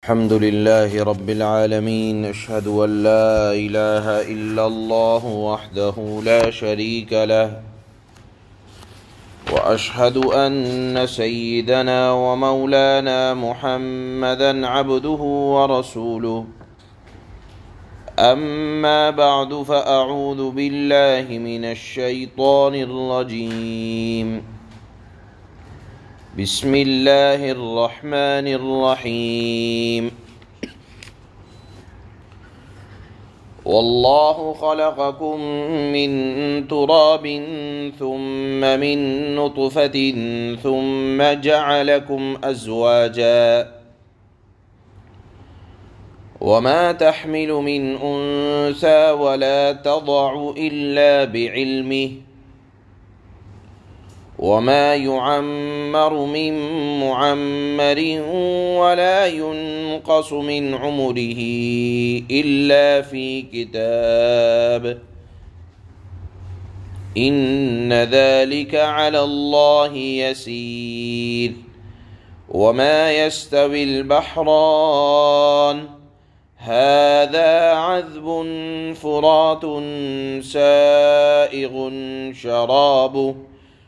الحمد لله رب العالمين أشهد أن لا إله إلا الله وحده لا شريك له وأشهد أن سيدنا ومولانا محمدا عبده ورسوله أما بعد فأعوذ بالله من الشيطان الرجيم بسم الله الرحمن الرحيم والله خلقكم من تراب ثم من نطفة ثم جعلكم أزواجا وما تحمل من أنثى ولا تضع إلا بعلمه وما يعمر من معمر ولا ينقص من عمره إلا في كتاب إن ذلك على الله يسير وما يستوي البحران هذا عذب فرات سائغ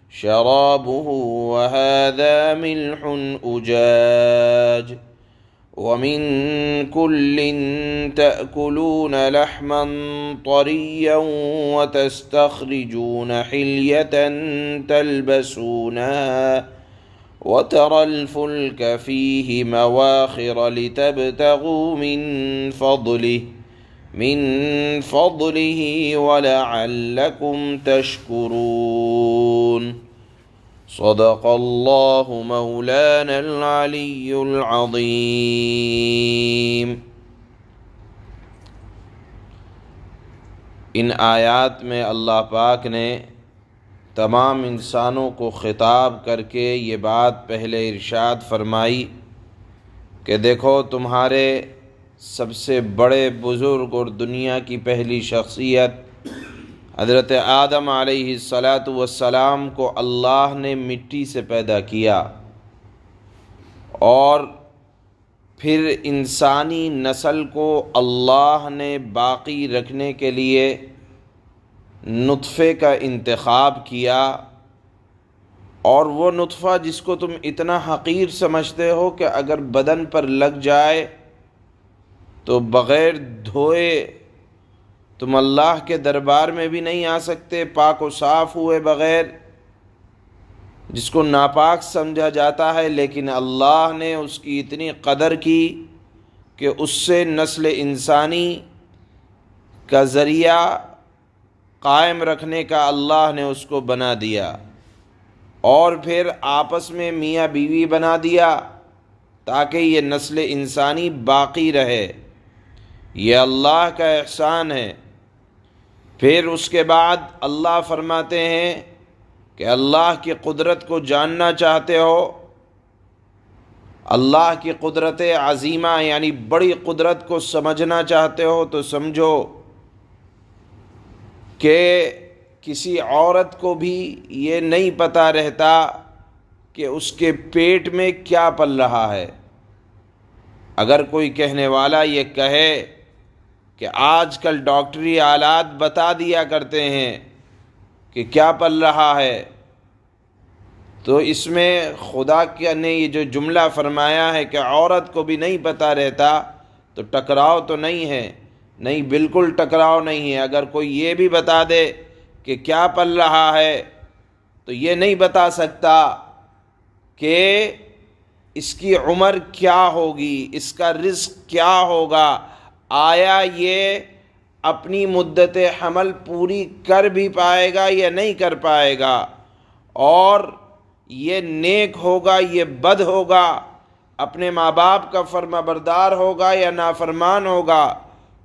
شرابه وهذا ملح أجاج ومن كل تأكلون لحما طريا وتستخرجون حلية تلبسونها وترى الفلك فيه مواخر لتبتغوا من فضله ولعلكم تشكرون صدق اللہ مولانا العلی العظیم۔ ان آیات میں اللہ پاک نے تمام انسانوں کو خطاب کر کے یہ بات پہلے ارشاد فرمائی کہ دیکھو تمہارے سب سے بڑے بزرگ اور دنیا کی پہلی شخصیت حضرت آدم علیہ السلام کو اللہ نے مٹی سے پیدا کیا، اور پھر انسانی نسل کو اللہ نے باقی رکھنے کے لیے نطفے کا انتخاب کیا، اور وہ نطفہ جس کو تم اتنا حقیر سمجھتے ہو کہ اگر بدن پر لگ جائے تو بغیر دھوئے تم اللہ کے دربار میں بھی نہیں آ سکتے، پاک و صاف ہوئے بغیر، جس کو ناپاک سمجھا جاتا ہے، لیکن اللہ نے اس کی اتنی قدر کی کہ اس سے نسل انسانی کا ذریعہ قائم رکھنے کا اللہ نے اس کو بنا دیا، اور پھر آپس میں میاں بیوی بنا دیا تاکہ یہ نسل انسانی باقی رہے۔ یہ اللہ کا احسان ہے۔ پھر اس کے بعد اللہ فرماتے ہیں کہ اللہ کی قدرت کو جاننا چاہتے ہو، اللہ کی قدرت عظیمہ یعنی بڑی قدرت کو سمجھنا چاہتے ہو تو سمجھو کہ کسی عورت کو بھی یہ نہیں پتہ رہتا کہ اس کے پیٹ میں کیا پل رہا ہے۔ اگر کوئی کہنے والا یہ کہے کہ آج کل ڈاکٹری آلات بتا دیا کرتے ہیں کہ کیا پل رہا ہے، تو اس میں خدا نے یہ جو جملہ فرمایا ہے کہ عورت کو بھی نہیں پتہ رہتا تو ٹکراؤ تو نہیں ہے، نہیں بالکل ٹکراؤ نہیں ہے۔ اگر کوئی یہ بھی بتا دے کہ کیا پل رہا ہے تو یہ نہیں بتا سکتا کہ اس کی عمر کیا ہوگی، اس کا رزق کیا ہوگا، آیا یہ اپنی مدت حمل پوری کر بھی پائے گا یا نہیں کر پائے گا، اور یہ نیک ہوگا یہ بد ہوگا، اپنے ماں باپ کا فرما بردار ہوگا یا نافرمان ہوگا۔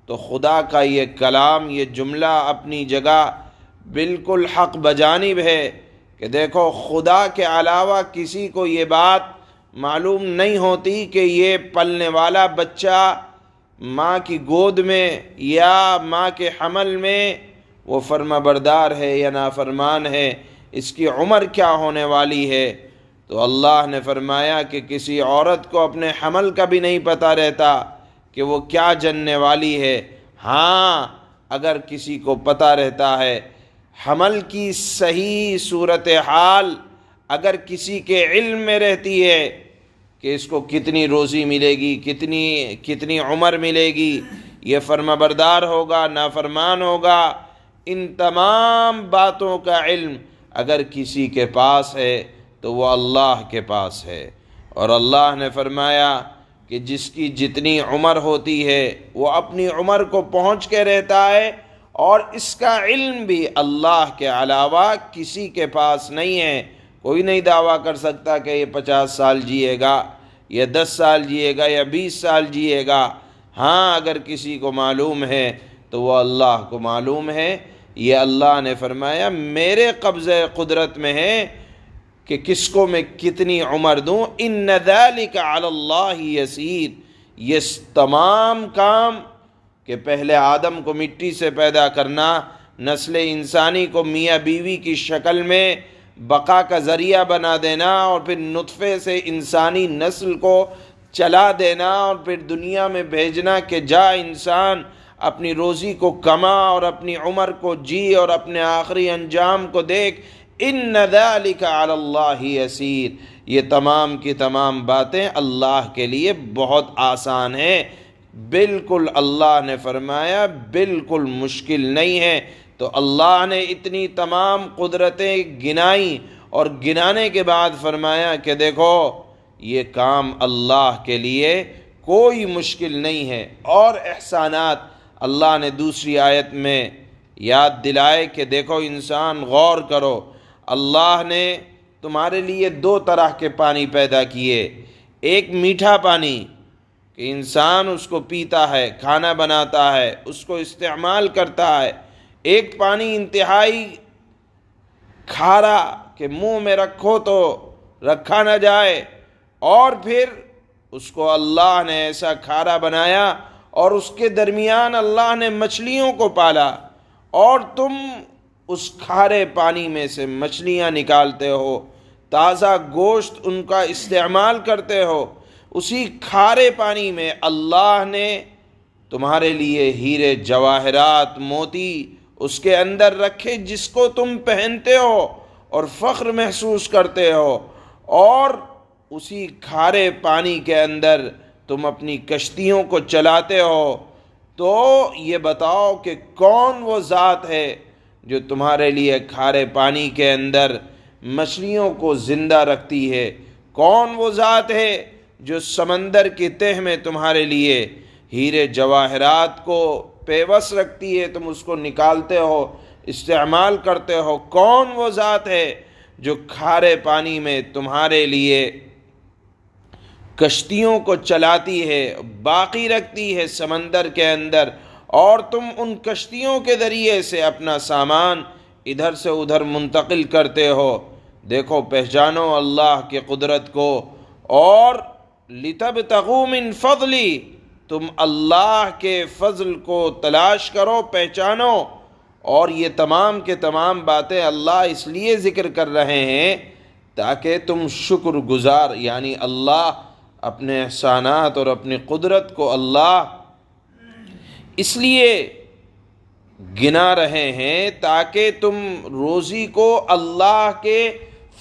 تو خدا کا یہ کلام، یہ جملہ اپنی جگہ بالکل حق بجانب ہے کہ دیکھو خدا کے علاوہ کسی کو یہ بات معلوم نہیں ہوتی کہ یہ پلنے والا بچہ ماں کی گود میں یا ماں کے حمل میں وہ فرما بردار ہے یا نافرمان ہے، اس کی عمر کیا ہونے والی ہے۔ تو اللہ نے فرمایا کہ کسی عورت کو اپنے حمل کا بھی نہیں پتہ رہتا کہ وہ کیا جننے والی ہے۔ ہاں، اگر کسی کو پتہ رہتا ہے حمل کی صحیح صورتحال، اگر کسی کے علم میں رہتی ہے کہ اس کو کتنی روزی ملے گی، کتنی عمر ملے گی، یہ فرما بردار ہوگا، نافرمان ہوگا، ان تمام باتوں کا علم اگر کسی کے پاس ہے تو وہ اللہ کے پاس ہے۔ اور اللہ نے فرمایا کہ جس کی جتنی عمر ہوتی ہے وہ اپنی عمر کو پہنچ کے رہتا ہے، اور اس کا علم بھی اللہ کے علاوہ کسی کے پاس نہیں ہے۔ کوئی نہیں دعویٰ کر سکتا کہ یہ 50 سال جیے گا، یا 10 سال جیے گا، یا 20 سال جیے گا۔ ہاں، اگر کسی کو معلوم ہے تو وہ اللہ کو معلوم ہے۔ یہ اللہ نے فرمایا میرے قبضہ قدرت میں ہے کہ کس کو میں کتنی عمر دوں۔ ان ذالک علی اللہ یسیر، یہ تمام کام کہ پہلے آدم کو مٹی سے پیدا کرنا، نسل انسانی کو میاں بیوی کی شکل میں بقا کا ذریعہ بنا دینا، اور پھر نطفے سے انسانی نسل کو چلا دینا، اور پھر دنیا میں بھیجنا کہ جا انسان اپنی روزی کو کما اور اپنی عمر کو جی اور اپنے آخری انجام کو دیکھ۔ ان ذالک علی اللہ یسیر، یہ تمام کی تمام باتیں اللہ کے لیے بہت آسان ہیں، بالکل اللہ نے فرمایا بالکل مشکل نہیں ہے۔ تو اللہ نے اتنی تمام قدرتیں گنائیں، اور گنانے کے بعد فرمایا کہ دیکھو یہ کام اللہ کے لیے کوئی مشکل نہیں ہے۔ اور احسانات اللہ نے دوسری آیت میں یاد دلائے کہ دیکھو انسان غور کرو، اللہ نے تمہارے لیے 2 طرح کے پانی پیدا کیے، ایک میٹھا پانی کہ انسان اس کو پیتا ہے، کھانا بناتا ہے، اس کو استعمال کرتا ہے، ایک پانی انتہائی کھارا کہ منہ میں رکھو تو رکھا نہ جائے، اور پھر اس کو اللہ نے ایسا کھارا بنایا، اور اس کے درمیان اللہ نے مچھلیوں کو پالا، اور تم اس کھارے پانی میں سے مچھلیاں نکالتے ہو، تازہ گوشت ان کا استعمال کرتے ہو۔ اسی کھارے پانی میں اللہ نے تمہارے لیے ہیرے جواہرات موتی اس کے اندر رکھے، جس کو تم پہنتے ہو اور فخر محسوس کرتے ہو، اور اسی کھارے پانی کے اندر تم اپنی کشتیوں کو چلاتے ہو۔ تو یہ بتاؤ کہ کون وہ ذات ہے جو تمہارے لیے کھارے پانی کے اندر مچھلیوں کو زندہ رکھتی ہے؟ کون وہ ذات ہے جو سمندر کی تہ میں تمہارے لیے ہیرے جواہرات کو پیوست رکھتی ہے، تم اس کو نکالتے ہو، استعمال کرتے ہو؟ کون وہ ذات ہے جو کھارے پانی میں تمہارے لیے کشتیوں کو چلاتی ہے، باقی رکھتی ہے سمندر کے اندر، اور تم ان کشتیوں کے ذریعے سے اپنا سامان ادھر سے ادھر منتقل کرتے ہو؟ دیکھو، پہچانو اللہ کی قدرت کو، اور لِتَبْتَغُوا مِن فَضْلِهِ، تم اللہ کے فضل کو تلاش کرو، پہچانو۔ اور یہ تمام کے تمام باتیں اللہ اس لیے ذکر کر رہے ہیں تاکہ تم شکر گزار، یعنی اللہ اپنے احسانات اور اپنی قدرت کو اللہ اس لیے گنا رہے ہیں تاکہ تم روزی کو اللہ کے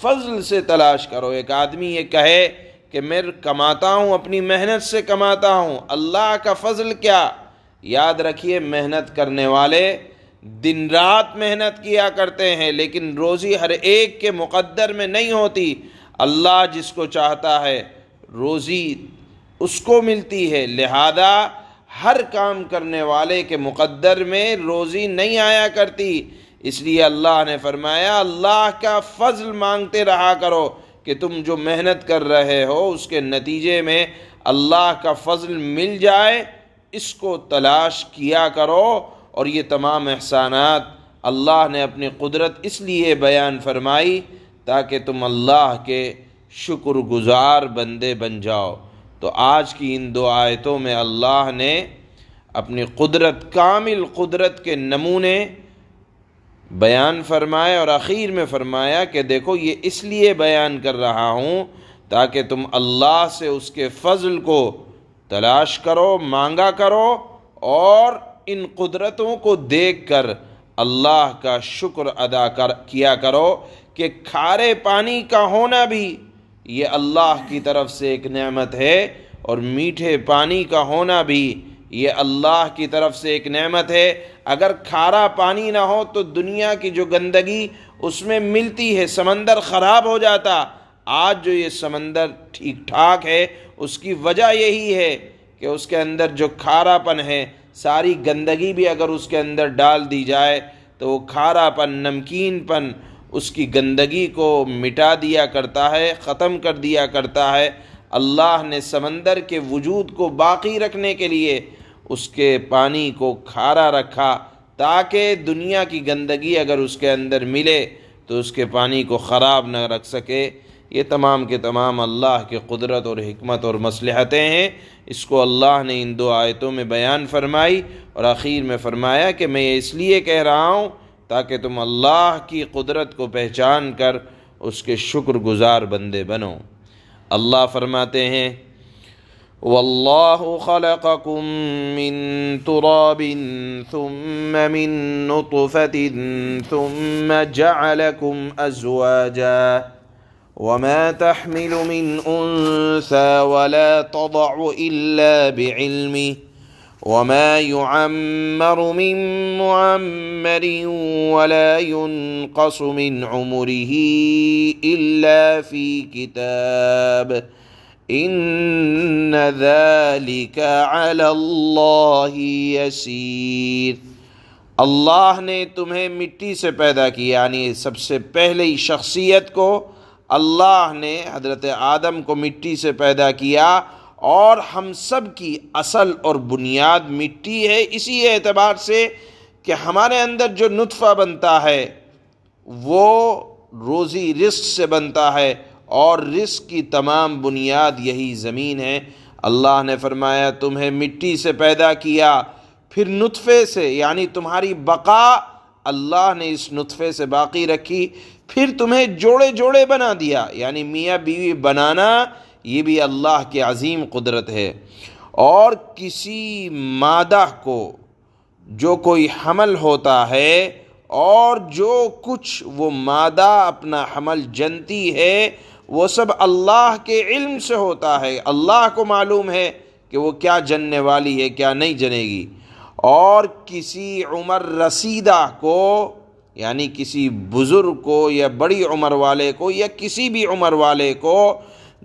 فضل سے تلاش کرو۔ ایک آدمی یہ کہے کہ میں کماتا ہوں، اپنی محنت سے کماتا ہوں، اللہ کا فضل کیا؟ یاد رکھیے، محنت کرنے والے دن رات محنت کیا کرتے ہیں، لیکن روزی ہر ایک کے مقدر میں نہیں ہوتی۔ اللہ جس کو چاہتا ہے روزی اس کو ملتی ہے، لہذا ہر کام کرنے والے کے مقدر میں روزی نہیں آیا کرتی۔ اس لیے اللہ نے فرمایا اللہ کا فضل مانگتے رہا کرو کہ تم جو محنت کر رہے ہو اس کے نتیجے میں اللہ کا فضل مل جائے، اس کو تلاش کیا کرو۔ اور یہ تمام احسانات اللہ نے اپنی قدرت اس لیے بیان فرمائی تاکہ تم اللہ کے شکر گزار بندے بن جاؤ۔ تو آج کی ان 2 آیتوں میں اللہ نے اپنی قدرت، کامل قدرت کے نمونے بیان فرمائے اور آخر میں فرمایا کہ دیکھو یہ اس لیے بیان کر رہا ہوں تاکہ تم اللہ سے اس کے فضل کو تلاش کرو، مانگا کرو، اور ان قدرتوں کو دیکھ کر اللہ کا شکر ادا کیا کرو کہ کھارے پانی کا ہونا بھی یہ اللہ کی طرف سے ایک نعمت ہے، اور میٹھے پانی کا ہونا بھی یہ اللہ کی طرف سے ایک نعمت ہے۔ اگر کھارا پانی نہ ہو تو دنیا کی جو گندگی اس میں ملتی ہے، سمندر خراب ہو جاتا۔ آج جو یہ سمندر ٹھیک ٹھاک ہے اس کی وجہ یہی ہے کہ اس کے اندر جو کھارا پن ہے، ساری گندگی بھی اگر اس کے اندر ڈال دی جائے تو وہ کھارا پن، نمکین پن اس کی گندگی کو مٹا دیا کرتا ہے، ختم کر دیا کرتا ہے۔ اللہ نے سمندر کے وجود کو باقی رکھنے کے لیے اس کے پانی کو کھارا رکھا تاکہ دنیا کی گندگی اگر اس کے اندر ملے تو اس کے پانی کو خراب نہ رکھ سکے۔ یہ تمام کے تمام اللہ کی قدرت اور حکمت اور مصلحتیں ہیں۔ اس کو اللہ نے ان 2 آیتوں میں بیان فرمائی اور آخر میں فرمایا کہ میں یہ اس لیے کہہ رہا ہوں تاکہ تم اللہ کی قدرت کو پہچان کر اس کے شکر گزار بندے بنو۔ اللہ فرماتے ہیں وَاللَّهُ خَلَقَكُم مِّن تُرَابٍ ثُمَّ مِن نُّطْفَةٍ ثُمَّ جَعَلَكُمْ أَزْوَاجًا وَمَا تَحْمِلُ مِنْ أُنثَىٰ وَلَا تَضَعُ إِلَّا بِعِلْمِهِ وَمَا يُعَمَّرُ مِن مُّعَمَّرٍ وَلَا يُنقَصُ مِنْ عُمُرِهِ إِلَّا فِي كِتَابٍ إِنَّ ذَلِكَ عَلَى اللَّهِ يَسِيرٌ۔ اللہ نے تمہیں مٹی سے پیدا کیا، یعنی سب سے پہلی شخصیت کو اللہ نے حضرت آدم کو مٹی سے پیدا کیا، اور ہم سب کی اصل اور بنیاد مٹی ہے، اسی اعتبار سے کہ ہمارے اندر جو نطفہ بنتا ہے وہ روزی رزق سے بنتا ہے، اور رزق کی تمام بنیاد یہی زمین ہے۔ اللہ نے فرمایا تمہیں مٹی سے پیدا کیا، پھر نطفے سے، یعنی تمہاری بقا اللہ نے اس نطفے سے باقی رکھی، پھر تمہیں جوڑے جوڑے بنا دیا، یعنی میاں بیوی بنانا یہ بھی اللہ کی عظیم قدرت ہے۔ اور کسی مادہ کو جو کوئی حمل ہوتا ہے اور جو کچھ وہ مادہ اپنا حمل جنتی ہے وہ سب اللہ کے علم سے ہوتا ہے۔ اللہ کو معلوم ہے کہ وہ کیا جننے والی ہے، کیا نہیں جنے گی۔ اور کسی عمر رسیدہ کو، یعنی کسی بزرگ کو یا بڑی عمر والے کو یا کسی بھی عمر والے کو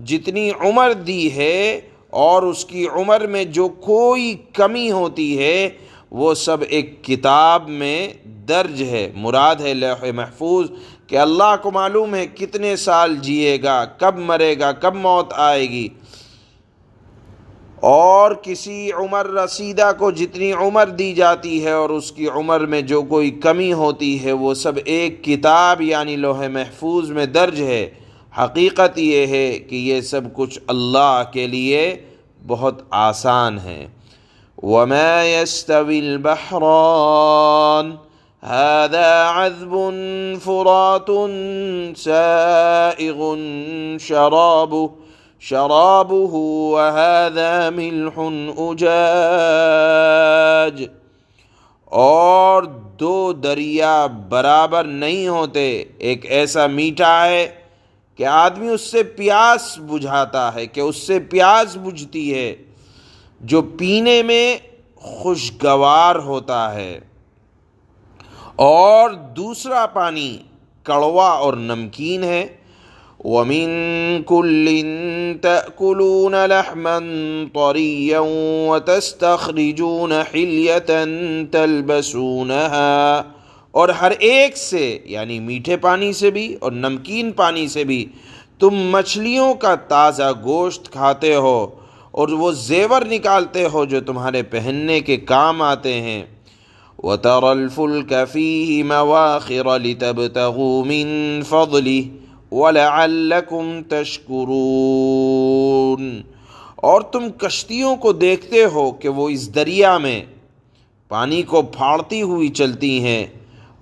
جتنی عمر دی ہے اور اس کی عمر میں جو کوئی کمی ہوتی ہے وہ سب ایک کتاب میں درج ہے، مراد ہے لوح محفوظ، کہ اللہ کو معلوم ہے کتنے سال جیے گا، کب مرے گا، کب موت آئے گی۔ اور کسی عمر رسیدہ کو جتنی عمر دی جاتی ہے اور اس کی عمر میں جو کوئی کمی ہوتی ہے وہ سب ایک کتاب یعنی لوح محفوظ میں درج ہے۔ حقیقت یہ ہے کہ یہ سب کچھ اللہ کے لیے بہت آسان ہے۔ وَمَا يَسْتَوِي الْبَحْرَانِ هَذَا عَذْبٌ فُرَاتٌ سَائِغٌ شَرَابُهُ وَهَذَا مِلْحٌ أُجَاجٌ۔ اور 2 دریا برابر نہیں ہوتے، ایک ایسا میٹھا ہے کہ آدمی اس سے پیاس بجھاتا ہے، کہ اس سے پیاس بجھتی ہے، جو پینے میں خوشگوار ہوتا ہے، اور دوسرا پانی کڑوا اور نمکین ہے۔ وَمِن كُلٍّ تَأْكُلُونَ لَحْمًا طَرِيًّا وَتَسْتَخْرِجُونَ حِلْيَةً تَلْبَسُونَهَا، اور ہر ایک سے یعنی میٹھے پانی سے بھی اور نمکین پانی سے بھی تم مچھلیوں کا تازہ گوشت کھاتے ہو اور وہ زیور نکالتے ہو جو تمہارے پہننے کے کام آتے ہیں۔ وَتَرَى الْفُلْكَ فِيهِ مَوَاخِرَ لِتَبْتَغُوا مِنْ فَضْلِهِ وَلَعَلَّكُمْ تَشْكُرُونَ، اور تم کشتیوں کو دیکھتے ہو کہ وہ اس دریا میں پانی کو پھاڑتی ہوئی چلتی ہیں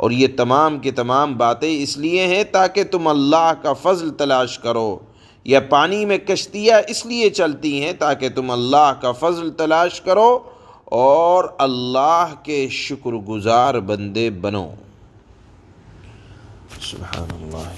اور یہ تمام کی تمام باتیں اس لیے ہیں تاکہ تم اللہ کا فضل تلاش کرو. یا پانی میں کشتیاں اس لیے چلتی ہیں تاکہ تم اللہ کا فضل تلاش کرو اور اللہ کے شکر گزار بندے بنو. سبحان اللہ.